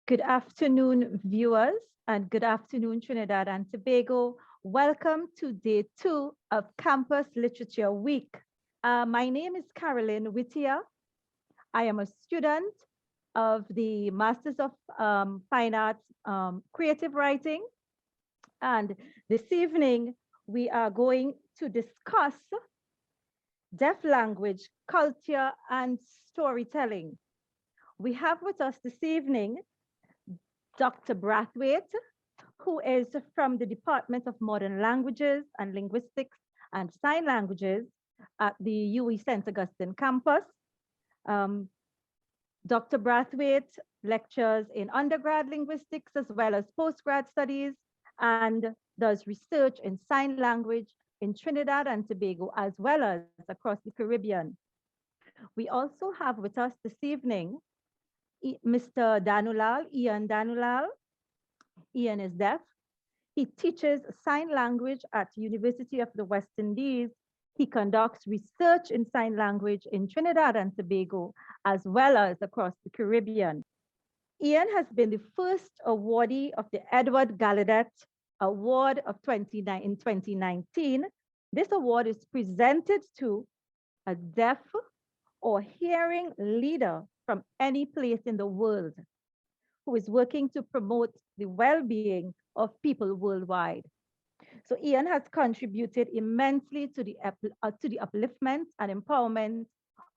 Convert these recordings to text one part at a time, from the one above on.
Good afternoon, viewers, and good afternoon, Trinidad and Tobago. Welcome to day 2 of Campus Literature Week. My name is Carolyn Whittier. I am a student of the Masters of Fine Arts Creative Writing. And this evening, we are going to discuss deaf language, culture, and storytelling. We have with us this evening Dr. Brathwaite, who is from the Department of Modern Languages and Linguistics and Sign Languages at the UWI St. Augustine campus. Dr. Brathwaite lectures in undergrad linguistics as well as postgrad studies and does research in sign language in Trinidad and Tobago as well as across the Caribbean. We also have with us this evening Mr. Danulal, Ian Danulal. Ian is deaf. He teaches sign language at University of the West Indies. He conducts research in sign language in Trinidad and Tobago, as well as across the Caribbean. Ian has been the first awardee of the Edward Gallaudet Award of 2019. This award is presented to a deaf or hearing leader from any place in the world who is working to promote the well-being of people worldwide. So Ian has contributed immensely to the upliftment and empowerment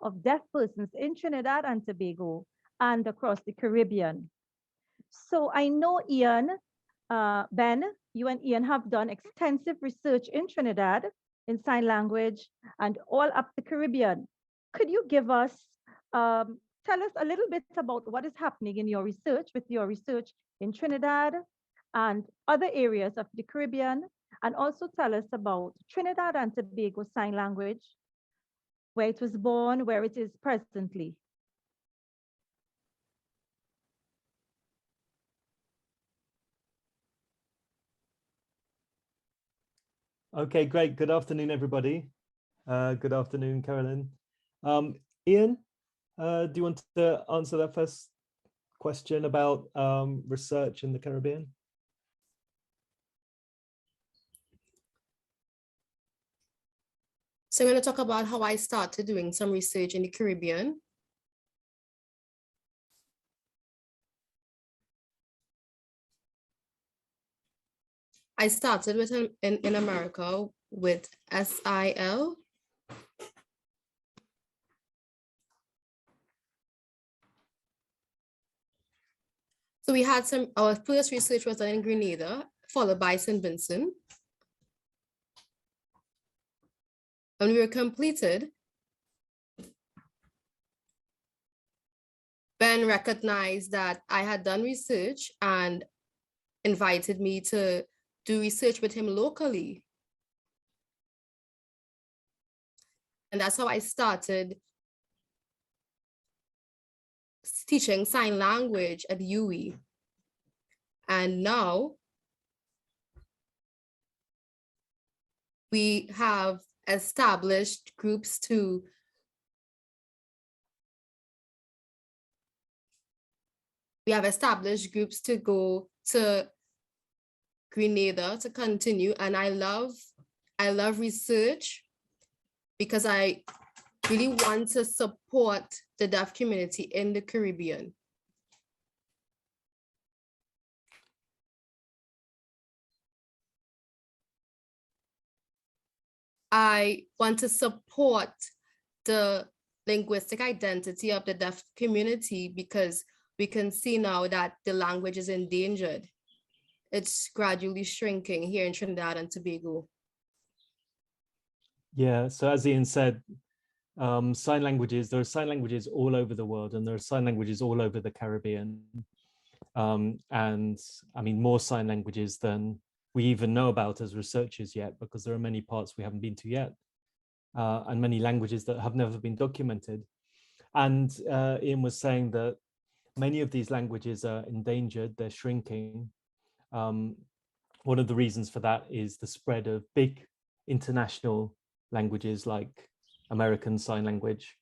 of deaf persons in Trinidad and Tobago and across the Caribbean. So I know Ian, Ben, you and Ian have done extensive research in Trinidad in sign language and all up the Caribbean. Could you give us, tell us a little bit about what is happening in your research, with your research in Trinidad and other areas of the Caribbean, and also tell us about Trinidad and Tobago Sign Language, where it was born, where it is presently. Okay, great. Good afternoon, everybody. Good afternoon, Carolyn. Ian, do you want to answer that first question about research in the Caribbean? So I'm going to talk about how I started doing some research in the Caribbean. I started with in America with SIL. So we had our first research was done in Grenada, followed by St. Vincent. When we were completed, Ben recognized that I had done research and invited me to do research with him locally. And that's how I started teaching sign language at UWI. And now we have established groups to go to Grenada to continue. And I love research because I really want to support the deaf community in the Caribbean. I want to support the linguistic identity of the deaf community because we can see now that the language is endangered. It's gradually shrinking here in Trinidad and Tobago. Yeah, so as Ian said, sign languages, there are sign languages all over the world, and there are sign languages all over the Caribbean. And I mean, more sign languages than we even know about as researchers yet, because there are many parts we haven't been to yet, and many languages that have never been documented. And Ian was saying that many of these languages are endangered, they're shrinking. One of the reasons for that is the spread of big international languages like American Sign Language.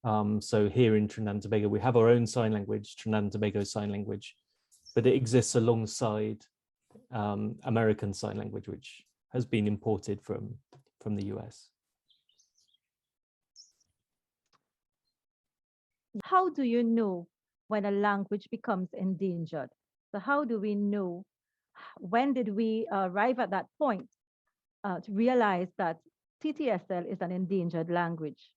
So here in Trinidad and Tobago, we have our own sign language, Trinidad and Tobago Sign Language, but it exists alongside American Sign Language, which has been imported from the US. How do you know when a language becomes endangered? So how do we know, when did we arrive at that point to realize that TTSL is an endangered language?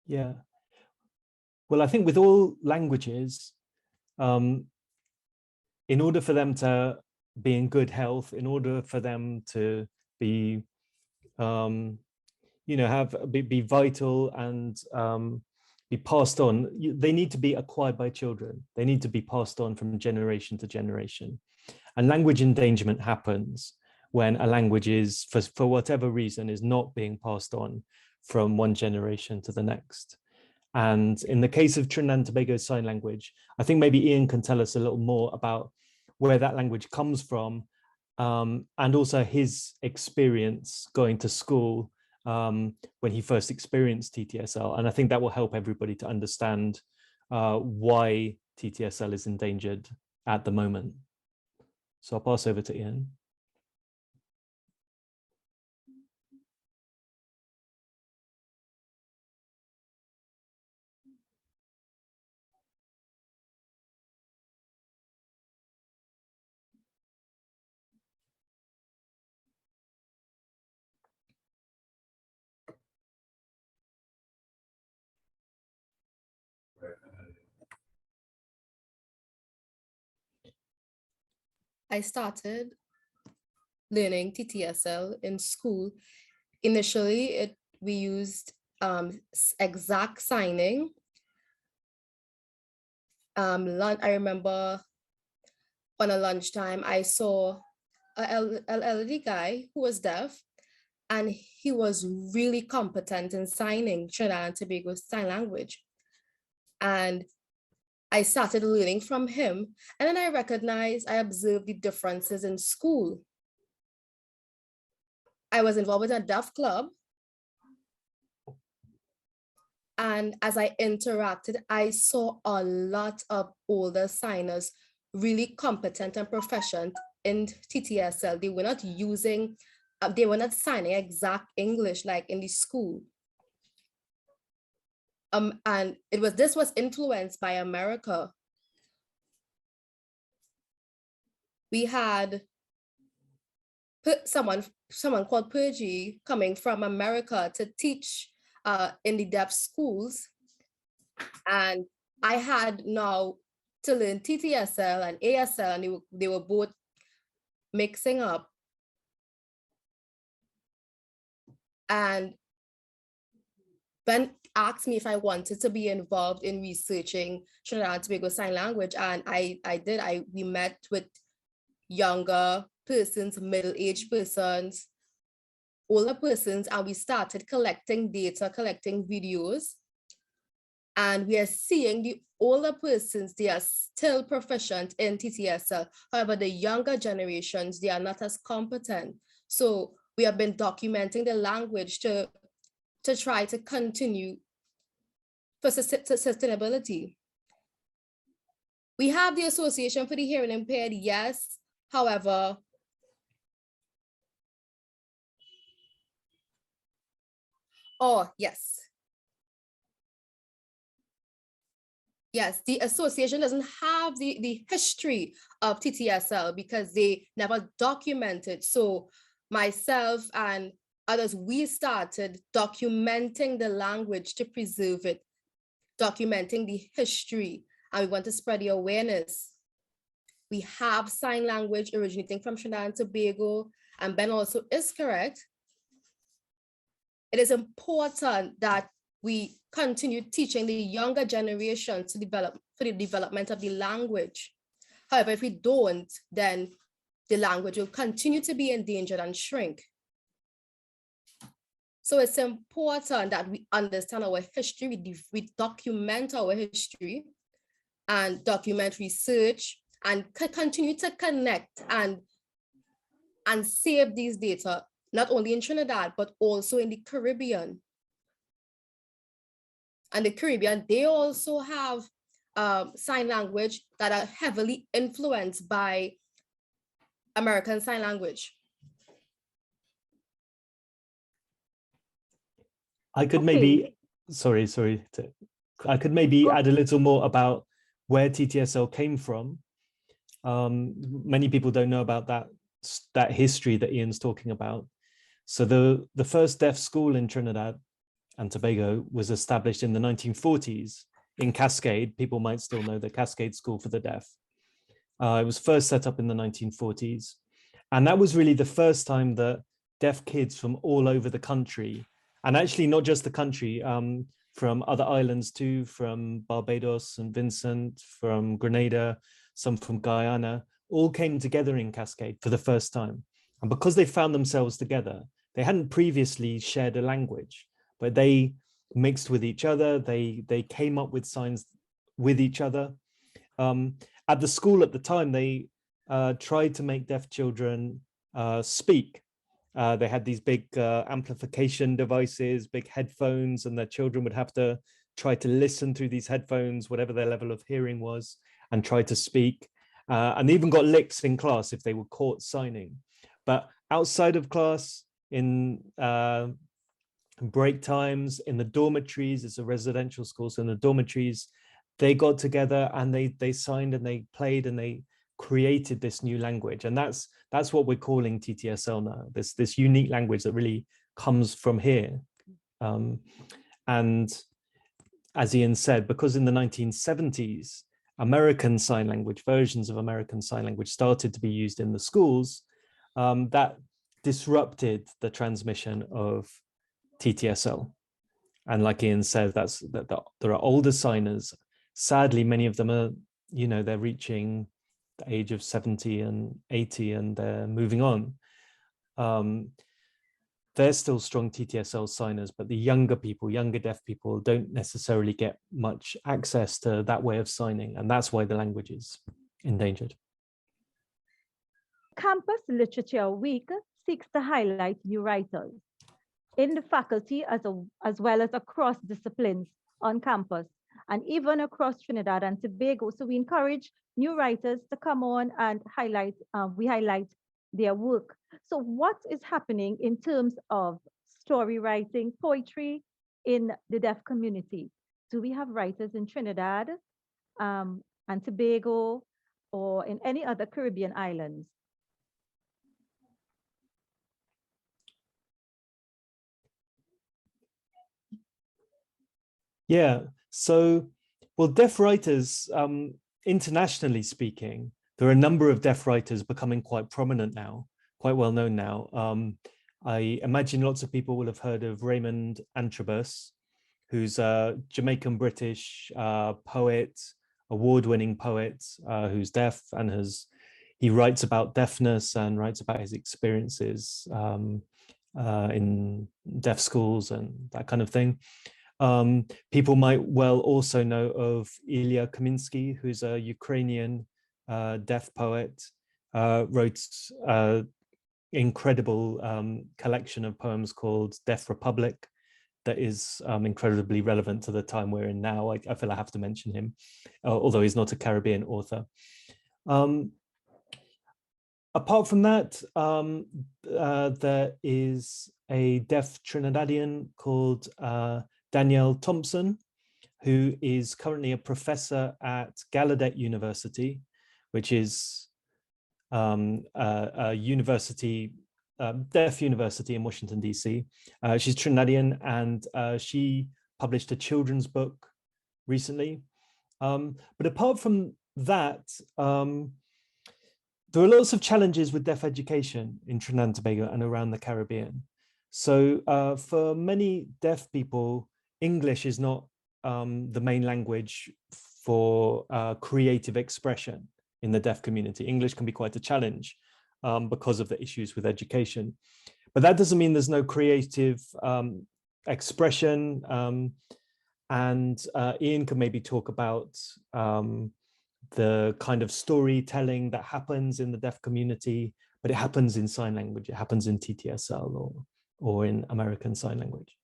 Yeah. Well, I think with all languages, in order for them to be in good health, in order for them to be, be vital and be passed on, they need to be acquired by children. They need to be passed on from generation to generation. And language endangerment happens when a language is, for whatever reason, is not being passed on from one generation to the next. And in the case of Trinidad and Tobago Sign Language, I think maybe Ian can tell us a little more about where that language comes from, and also his experience going to school when he first experienced TTSL. And I think that will help everybody to understand why TTSL is endangered at the moment. So I'll pass over to Ian. I started learning TTSL in school. Initially, we used exact signing. I remember on a lunchtime, I saw an elderly guy who was deaf, and he was really competent in signing Trinidad and Tobago Sign Language. And I started learning from him, and then I observed the differences in school. I was involved with a deaf club, and as I interacted, I saw a lot of older signers really competent and proficient in TTSL. They were not using, they were not signing exact English like in the school. And this was influenced by America. We had someone called Purgie coming from America to teach in the deaf schools. And I had now to learn TTSL and ASL, and they were both mixing up. And Ben asked me if I wanted to be involved in researching Trinidad and Tobago Sign Language, and I did. We met with younger persons, middle-aged persons, older persons, and we started collecting data, collecting videos. And we are seeing the older persons, they are still proficient in TTSL. However, the younger generations, they are not as competent. So we have been documenting the language to try to continue for sustainability. We have the Association for the Hearing Impaired, yes. However, yes. Yes, the association doesn't have the history of TTSL because they never documented. So myself and others, we started documenting the language to preserve it, documenting the history, and we want to spread the awareness. We have sign language originating from Trinidad and Tobago, and Ben also is correct. It is important that we continue teaching the younger generation to develop for the development of the language. However, if we don't, then the language will continue to be endangered and shrink. So it's important that we understand our history, we document our history, and document research and continue to connect and save these data, not only in Trinidad, but also in the Caribbean. And the Caribbean, they also have sign language that are heavily influenced by American Sign Language. I could Okay. maybe, I could maybe add a little more about where TTSL came from. Many people don't know about that history that Ian's talking about. So the first deaf school in Trinidad and Tobago was established in the 1940s in Cascade. People might still know the Cascade School for the Deaf. It was first set up in the 1940s. And that was really the first time that deaf kids from all over the country, and actually not just the country, from other islands too, from Barbados and Vincent, from Grenada, some from Guyana, all came together in Cascade for the first time. And because they found themselves together, they hadn't previously shared a language, but they mixed with each other. They came up with signs with each other. At the school at the time, they tried to make deaf children speak. They had these big amplification devices, big headphones, and their children would have to try to listen through these headphones, whatever their level of hearing was, and try to speak. And they even got licks in class if they were caught signing. But outside of class, in break times, in the dormitories, it's a residential school, so in the dormitories, they got together and they signed and they played and they created this new language. And that's what we're calling TTSL now, this unique language that really comes from here. And as Ian said, because in the 1970s, American Sign Language, versions of American Sign Language started to be used in the schools, that disrupted the transmission of TTSL. And like Ian said, there are older signers. Sadly, many of them are, they're reaching the age of 70 and 80 and they're moving on. They're still strong TTSL signers, but the younger people, younger deaf people, don't necessarily get much access to that way of signing. And that's why the language is endangered. Campus Literature Week seeks to highlight new writers in the faculty as well as across disciplines on campus and even across Trinidad and Tobago. So we encourage new writers to come on and highlight their work. So what is happening in terms of story writing, poetry in the deaf community? Do we have writers in Trinidad and Tobago or in any other Caribbean islands? Yeah, so, well, deaf writers, internationally speaking, there are a number of deaf writers becoming quite prominent now, quite well known now. I imagine lots of people will have heard of Raymond Antrobus, who's a Jamaican-British poet, award-winning poet, who's deaf and he writes about deafness and writes about his experiences in deaf schools and that kind of thing. People might well also know of Ilya Kaminsky, who's a Ukrainian deaf poet, wrote an incredible collection of poems called Deaf Republic that is incredibly relevant to the time we're in now. I feel I have to mention him, although he's not a Caribbean author. Apart from that, there is a deaf Trinidadian called Danielle Thompson, who is currently a professor at Gallaudet University, which is a university, deaf university in Washington, DC. She's Trinidadian and she published a children's book recently. But apart from that, there are lots of challenges with deaf education in Trinidad and Tobago and around the Caribbean. So for many deaf people, English is not the main language for creative expression in the deaf community. English can be quite a challenge because of the issues with education. But that doesn't mean there's no creative expression. And Ian can maybe talk about the kind of storytelling that happens in the deaf community, but it happens in sign language. It happens in TTSL or in American Sign Language.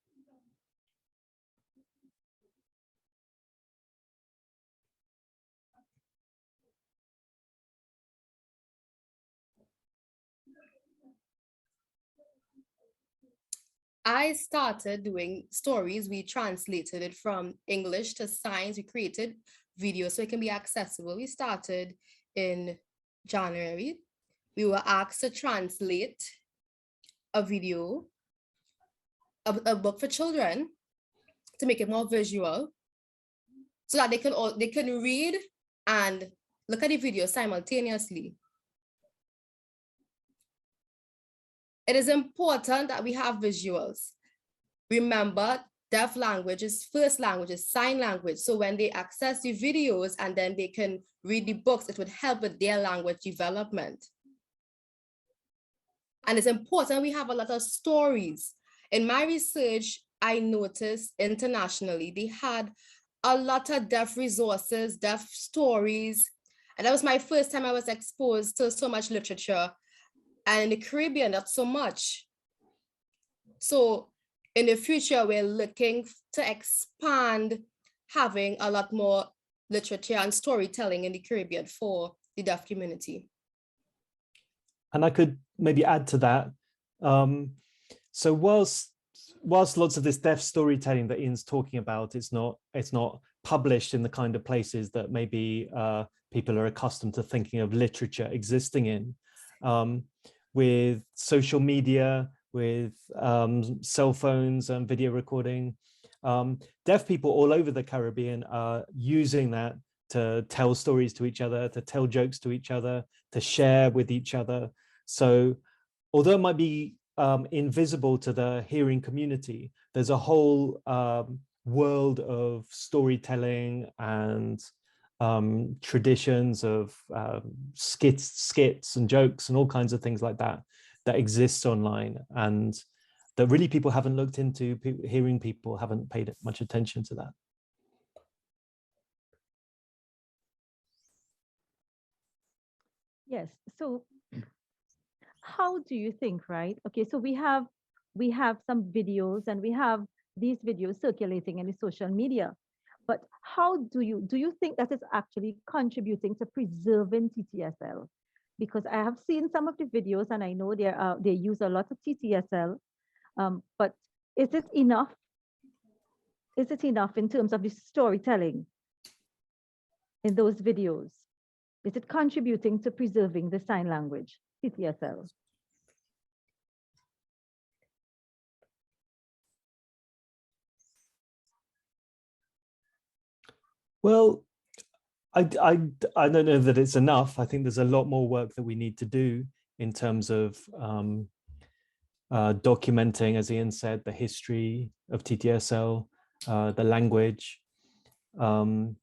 I started doing stories. We translated it from English to signs. We created videos so it can be accessible. We started in January. We were asked to translate a video, a book for children, to make it more visual, so that they can read and look at the video simultaneously. It is important that we have visuals. Remember, deaf language's first language is sign language. So when they access the videos and then they can read the books, it would help with their language development. And it's important we have a lot of stories. In my research, I noticed internationally, they had a lot of deaf resources, deaf stories. And that was my first time I was exposed to so much literature. And in the Caribbean, not so much. So in the future, we're looking to expand having a lot more literature and storytelling in the Caribbean for the deaf community. And I could maybe add to that. So whilst lots of this deaf storytelling that Ian's talking about, it's not published in the kind of places that maybe people are accustomed to thinking of literature existing in. With social media, with cell phones and video recording, deaf people all over the Caribbean are using that to tell stories to each other, to tell jokes to each other, to share with each other. So although it might be invisible to the hearing community, there's a whole world of storytelling and traditions of skits and jokes and all kinds of things like that exists online, and that really people haven't looked into. Hearing people haven't paid much attention to that. Yes. So how do you think, right? Okay, so we have some videos, and we have these videos circulating in the social media. But how do you think that is actually contributing to preserving TTSL? Because I have seen some of the videos, and I know they use a lot of TTSL. But is it enough? Is it enough in terms of the storytelling in those videos? Is it contributing to preserving the sign language, TTSL? Well, I don't know that it's enough. I think there's a lot more work that we need to do in terms of documenting, as Ian said, the history of TTSL, the language. But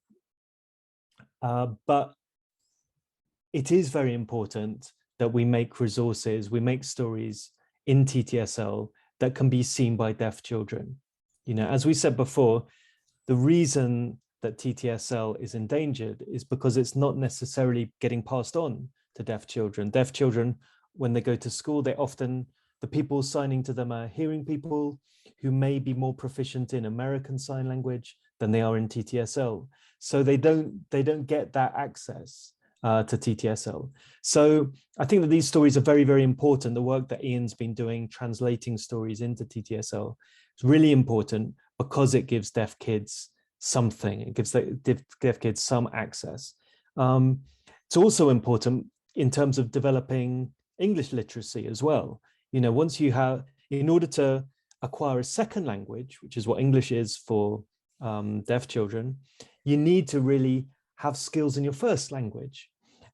it is very important that we make resources, we make stories in TTSL that can be seen by deaf children. You know, as we said before, the reason that TTSL is endangered is because it's not necessarily getting passed on to deaf children. Deaf children, when they go to school, the people signing to them are hearing people who may be more proficient in American Sign Language than they are in TTSL. So they don't get that access to TTSL. So I think that these stories are very, very important. The work that Ian's been doing, translating stories into TTSL, is really important because it gives deaf kids something. It gives deaf kids some access. It's also important in terms of developing English literacy as well. You know, once you have, in order to acquire a second language, which is what English is for deaf children, you need to really have skills in your first language.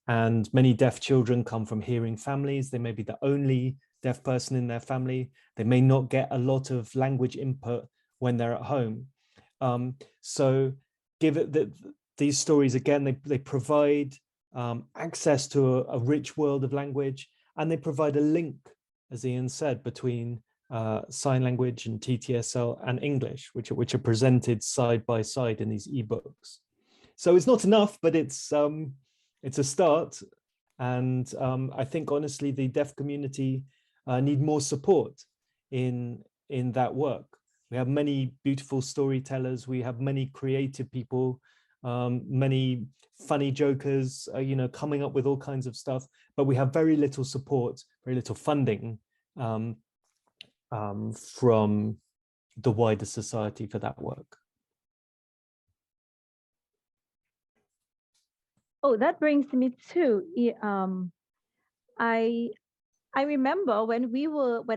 And many deaf children come from hearing families. They may be the only deaf person in their family. They may not get a lot of language input when they're at home. So give it that these stories, again, they provide access to a rich world of language, and they provide a link, as Ian said, between sign language and TTSL and English, which are presented side by side in these ebooks. So it's not enough, but it's a start. And I think honestly, the deaf community need more support in that work. We have many beautiful storytellers. We have many creative people, many funny jokers, you know, coming up with all kinds of stuff. But we have very little support, very little funding from the wider society for that work. Oh, that brings me to I I remember when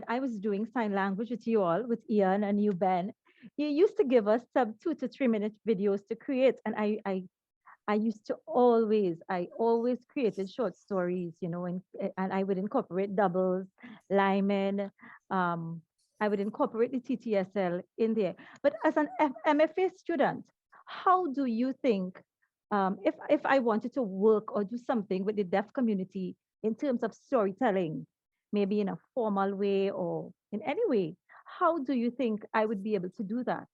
I was doing sign language with you all, with Ian and you, Ben, you used to give us some 2 to 3 minute videos to create. And I used to I always created short stories, you know, and I would incorporate doubles, linemen, I would incorporate the TTSL in there. But as an MFA student, how do you think, if I wanted to work or do something with the deaf community in terms of storytelling, maybe in a formal way or in any way, how do you think I would be able to do that?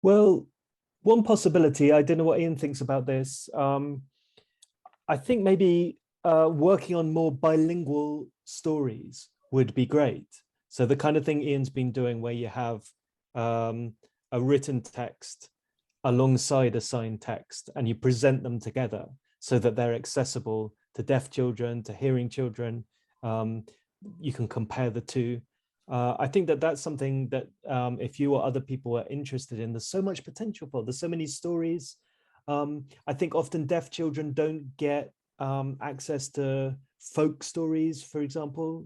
Well, one possibility, I don't know what Ian thinks about this. I think maybe working on more bilingual stories would be great. So the kind of thing Ian's been doing where you have a written text alongside a signed text and you present them together so that they're accessible to deaf children, to hearing children. You can compare the two. I think that that's something that if you or other people are interested in, there's so much potential for. There's so many stories. I think often deaf children don't get access to folk stories, for example.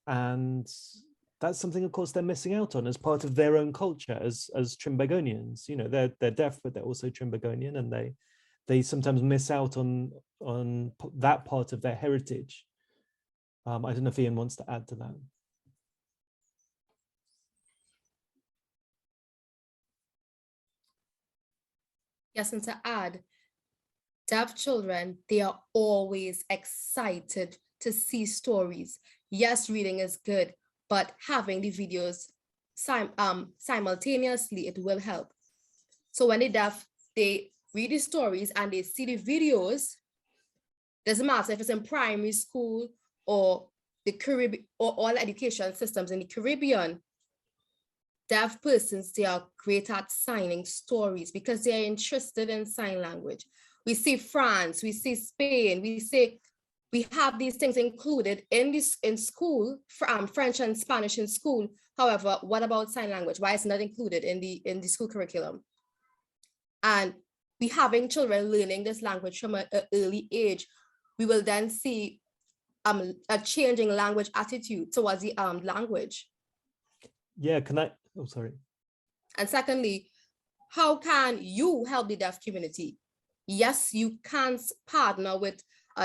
And that's something, of course, they're missing out on as part of their own culture as Trimbagonians. You know, they're deaf, but they're also Trimbagonian, and they sometimes miss out on that part of their heritage. I don't know if Ian wants to add to that. Yes, and to add, deaf children, they are always excited to see stories. Yes, reading is good, but having the videos simultaneously, it will help. So when they're deaf, they read the stories and they see the videos. Doesn't matter if it's in primary school or the Caribbean or all education systems in the Caribbean, deaf persons, they are great at signing stories because they are interested in sign language. We see France, we see Spain, we have these things included in school, French and Spanish in school. However, what about sign language? Why is it not included in the school curriculum? And we having children learning this language from an early age, we will then see a changing language attitude towards the language. Yeah, can I? Oh, sorry. And secondly, how can you help the deaf community? Yes, you can partner with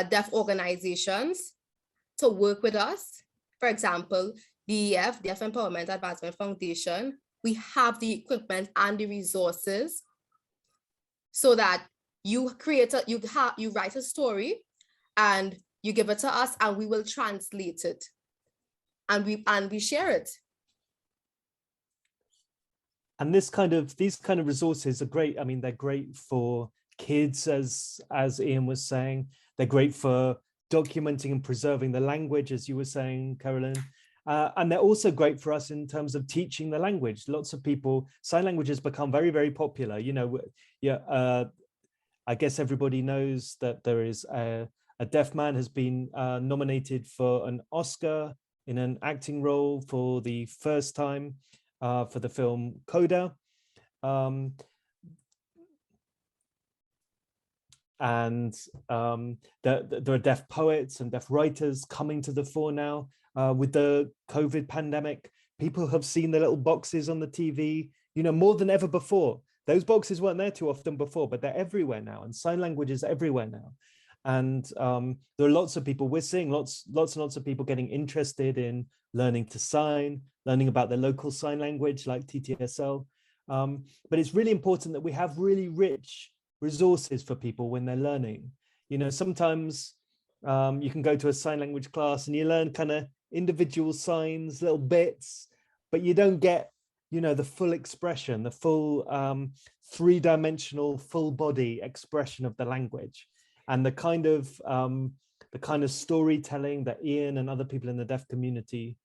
deaf organizations to work with us. For example, DEF, Deaf Empowerment Advancement Foundation, we have the equipment and the resources so that you write a story and you give it to us and we will translate it and we share it. And these kind of resources are great. I mean, they're great for kids, as Ian was saying. They're great for documenting and preserving the language, as you were saying, Carolyn. And they're also great for us in terms of teaching the language. Lots of people, sign language has become very, very popular. You know, I guess everybody knows that there is a deaf man has been nominated for an Oscar in an acting role for the first time for the film Coda. And there are deaf poets and deaf writers coming to the fore now with the COVID pandemic. People have seen the little boxes on the TV, you know, more than ever before. Those boxes weren't there too often before, but they're everywhere now, and sign language is everywhere now. And there are lots of people, we're seeing lots and lots of people getting interested in learning to sign, learning about their local sign language like TTSL. But it's really important that we have really rich resources for people when they're learning. You know, sometimes you can go to a sign language class and you learn kind of individual signs, little bits, but you don't get, you know, the full expression, the full three-dimensional, full body expression of the language. And the kind of storytelling that Ian and other people in the deaf community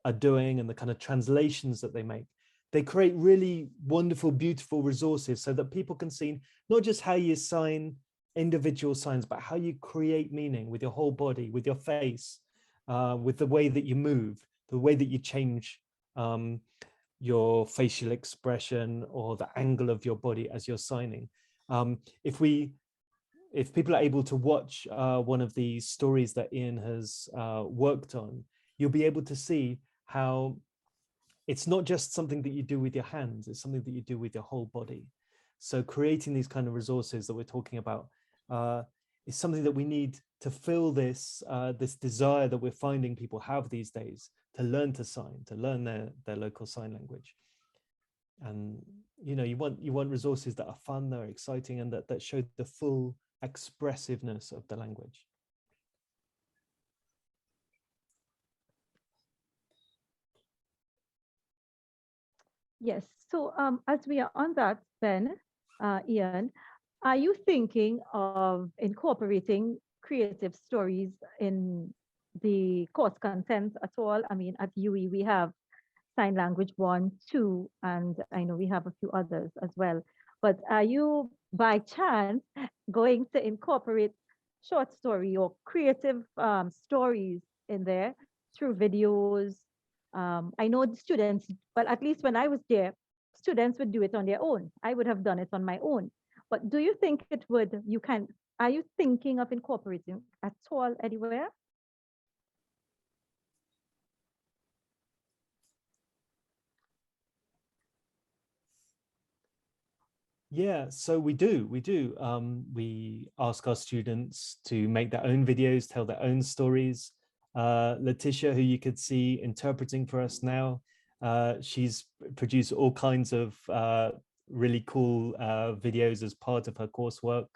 are doing, and the kind of translations that they make, they create really wonderful, beautiful resources so that people can see not just how you sign individual signs, but how you create meaning with your whole body, with your face, with the way that you move, the way that you change your facial expression or the angle of your body as you're signing. If people are able to watch one of these stories that Ian has worked on, you'll be able to see how it's not just something that you do with your hands, it's something that you do with your whole body. So creating these kind of resources that we're talking about is something that we need to fill this this desire that we're finding people have these days to learn to sign, to learn their local sign language. And you know, you want resources that are fun, that are exciting, and that show the full expressiveness of the language. Yes. So as we are on that, Ben, Ian, are you thinking of incorporating creative stories in the course content at all? I mean, at UE, we have sign language 1, 2, and I know we have a few others as well. But are you, by chance, going to incorporate short story or creative stories in there through videos? I know the students, but at least when I was there, students would do it on their own. I would have done it on my own. But do you think it would, are you thinking of incorporating at all anywhere? Yeah, so we do. We ask our students to make their own videos, tell their own stories. Letitia, who you could see interpreting for us now, she's produced all kinds of really cool videos as part of her coursework.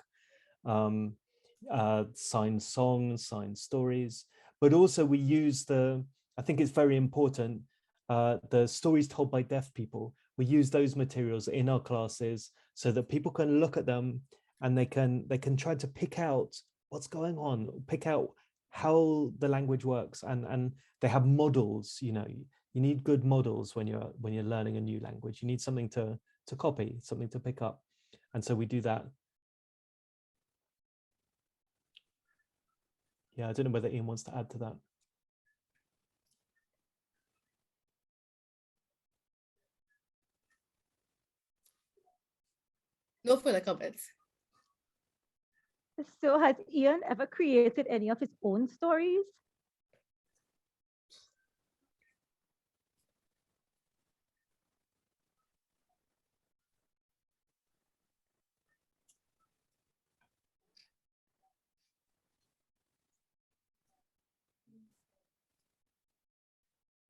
Signed songs, signed stories, but also we use I think it's very important, the stories told by deaf people. We use those materials in our classes so that people can look at them and they can try to pick out what's going on, pick out how the language works, and they have models. You know, you need good models when you're learning a new language. You need something to copy, something to pick up, and so we do that. Yeah, I don't know whether Ian wants to add to that. No further comments. So has Ian ever created any of his own stories?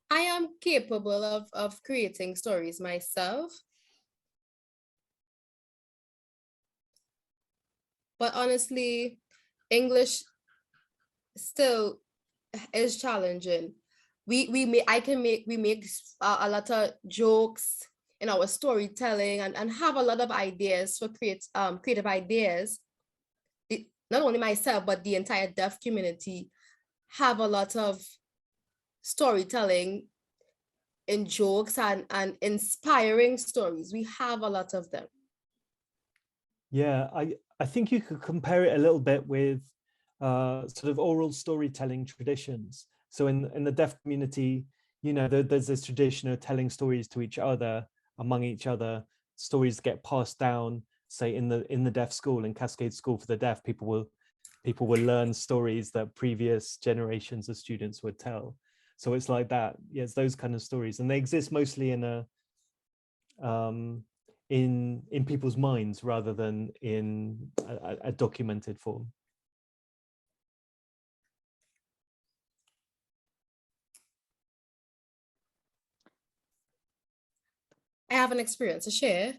I am capable of creating stories myself. But honestly, English still is challenging. We make a lot of jokes in our storytelling and have a lot of ideas for creative ideas. Not only myself, but the entire deaf community have a lot of storytelling in jokes and inspiring stories. We have a lot of them. Yeah, I think you could compare it a little bit with sort of oral storytelling traditions. So in the deaf community, you know, there's this tradition of telling stories to each other, among each other. Stories get passed down, say in the deaf school, in Cascade School for the Deaf, people will learn stories that previous generations of students would tell. So it's like that. Yeah, it's those kind of stories, and they exist mostly in people's minds rather than in a documented form. I have an experience to share.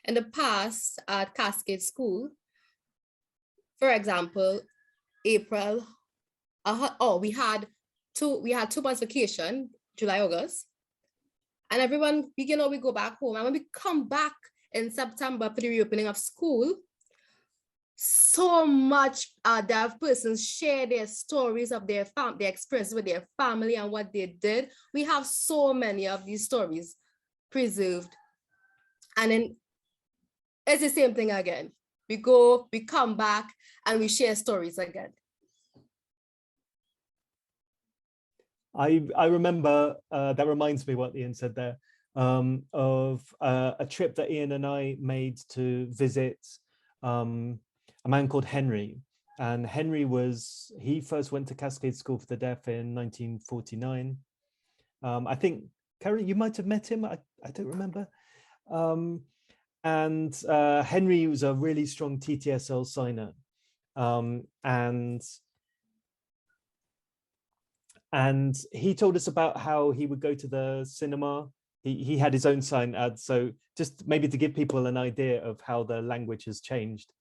In the past at Cascade School, for example, April, we had we had 2 months vacation, July, August. And everyone, we go back home. And when we come back in September for the reopening of school, so much deaf persons share their stories of their experiences with their family and what they did. We have so many of these stories preserved. And then it's the same thing again. We go, we come back, and we share stories again. I remember, that reminds me what Ian said there, of a trip that Ian and I made to visit a man called Henry. And Henry he first went to Cascade School for the Deaf in 1949. I think, Karen, you might have met him. I don't remember. And Henry was a really strong TTSL signer. And he told us about how he would go to the cinema. He had his own sign ad. So just maybe to give people an idea of how the language has changed.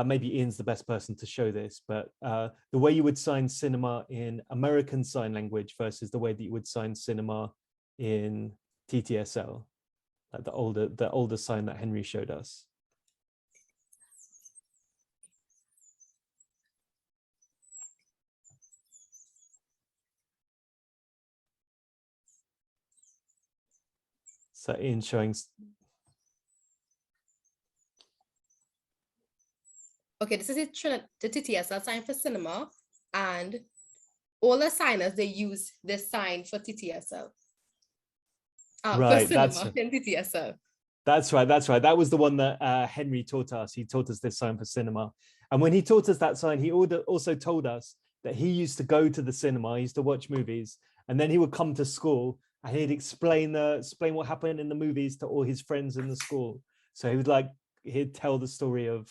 Maybe Ian's the best person to show this, but the way you would sign cinema in American Sign Language versus the way that you would sign cinema in TTSL, like the older sign that Henry showed us. So Ian showing. Okay, this is the TTSL sign for cinema, and all the signers, they use this sign for TTSL. Right, for cinema in TTSL. That's right. That was the one that Henry taught us. He taught us this sign for cinema. And when he taught us that sign, he also told us that he used to go to the cinema, he used to watch movies, and then he would come to school and he'd explain what happened in the movies to all his friends in the school. So he'd tell the story of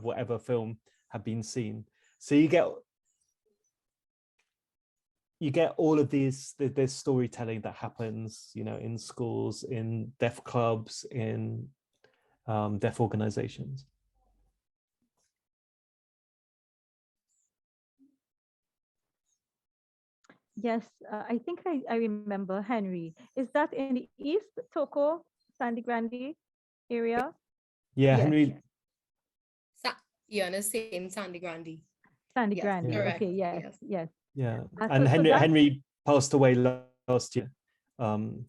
whatever film had been seen. So you get all of this storytelling that happens, in schools, in deaf clubs, in deaf organizations. Yes, I think I remember Henry. Is that in the East, Toko, Sandy Grande area? Yeah, Yes. Henry. You're the same Sandy Grande. Sandy Yes, Grande. correct. Okay, yes. Yeah, So and Henry passed away last year. Oh.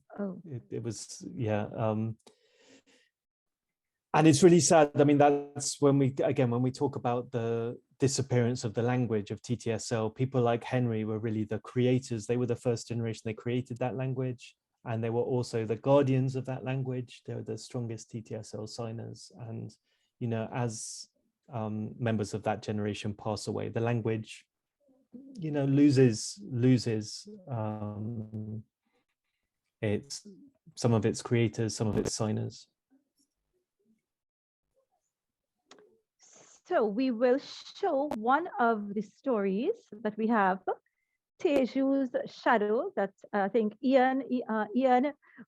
It was, yeah. And it's really sad. I mean, that's when we talk about the disappearance of the language of TTSL, people like Henry were really the creators. They were the first generation. They created that language, and they were also the guardians of that language. They were the strongest TTSL signers. And, as members of that generation pass away, the language, loses some of its creators, some of its signers. So we will show one of the stories that we have, Teju's Shadow, that I think Ian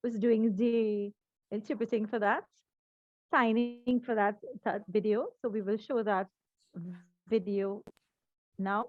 was doing the interpreting for that, signing for that video. So we will show that video now.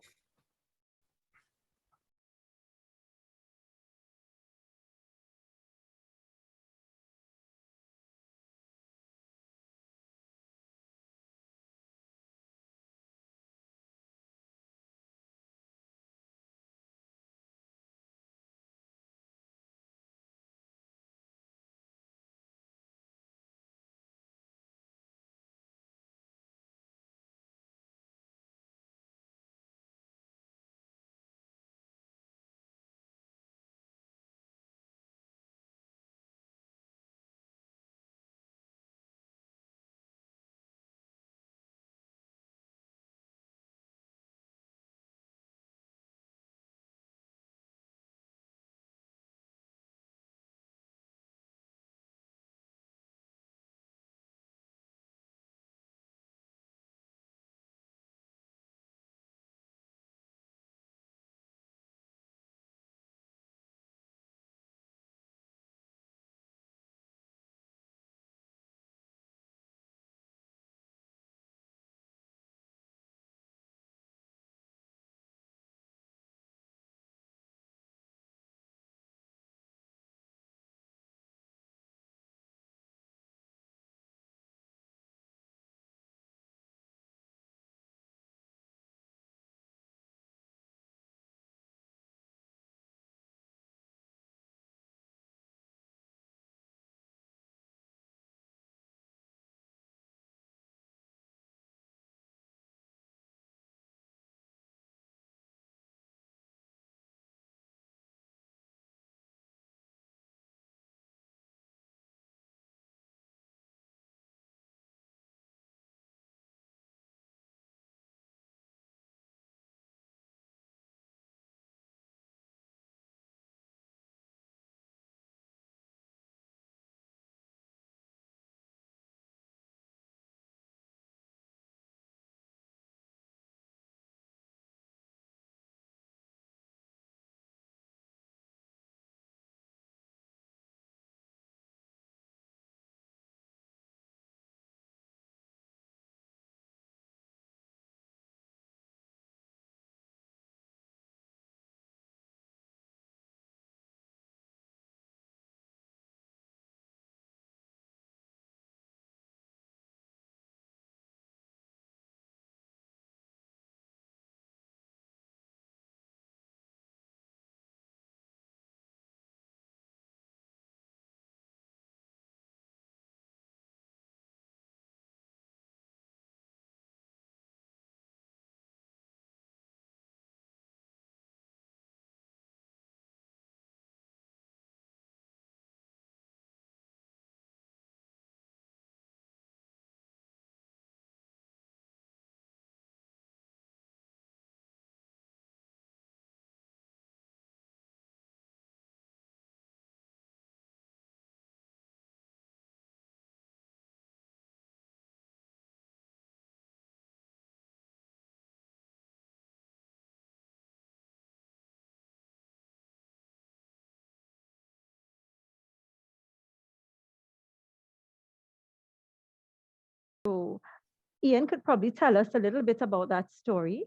Ian could probably tell us a little bit about that story,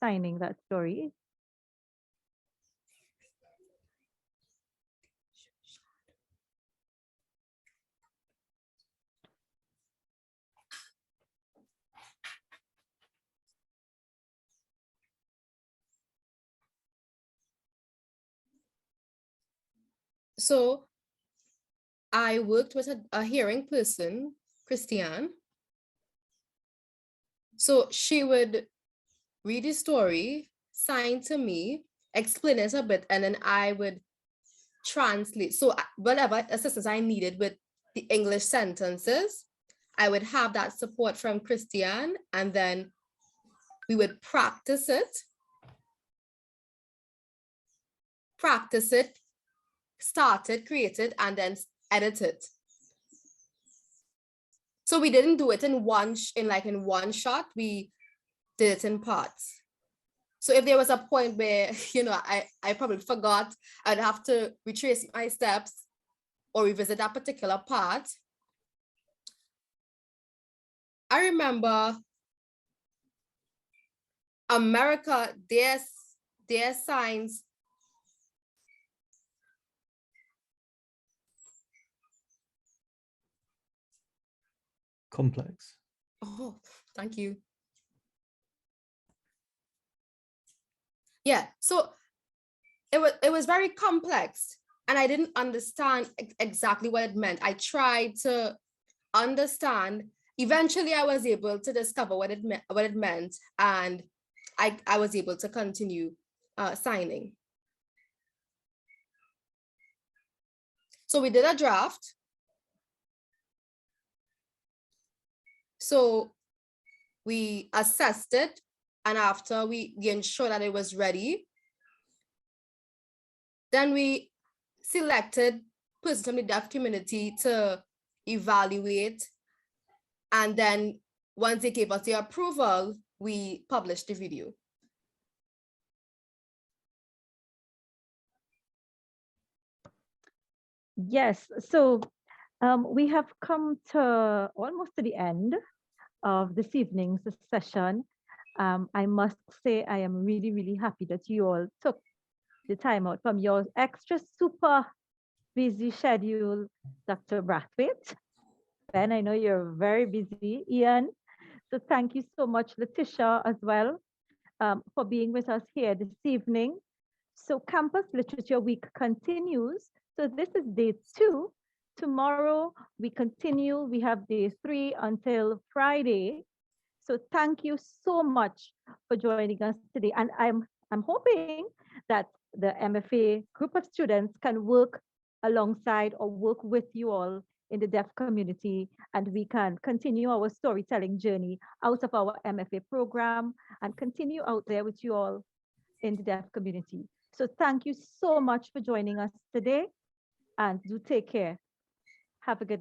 signing that story. So I worked with a hearing person, Christiane. So she would read the story, sign to me, explain it a bit, and then I would translate. So whatever assistance I needed with the English sentences, I would have that support from Christiane, and then we would practice it, start it, create it, and then edit it. So we didn't do it in one shot. We did it in parts. So if there was a point where, I probably forgot, I'd have to retrace my steps or revisit that particular part. I remember America, their signs. Complex. Oh, thank you. Yeah, so it was very complex, and I didn't understand exactly what it meant. I tried to understand. Eventually, I was able to discover what it meant, and I was able to continue signing. So we did a draft. So we assessed it, and after we ensured that it was ready, then we selected persons from the deaf community to evaluate. And then once they gave us the approval, we published the video. Yes, so we have come to almost to the end of this evening's session. I must say I am really, really happy that you all took the time out from your extra super busy schedule, Dr. Brathwaite. Ben, I know you're very busy. Ian, so thank you so much, Letitia, as well, for being with us here this evening. So Campus Literature Week continues. So this is day 2. Tomorrow we continue. We have day 3 until Friday. So thank you so much for joining us today. And I'm hoping that the MFA group of students can work alongside or work with you all in the deaf community, and we can continue our storytelling journey out of our MFA program and continue out there with you all in the deaf community. So thank you so much for joining us today, and do take care. Have a good night.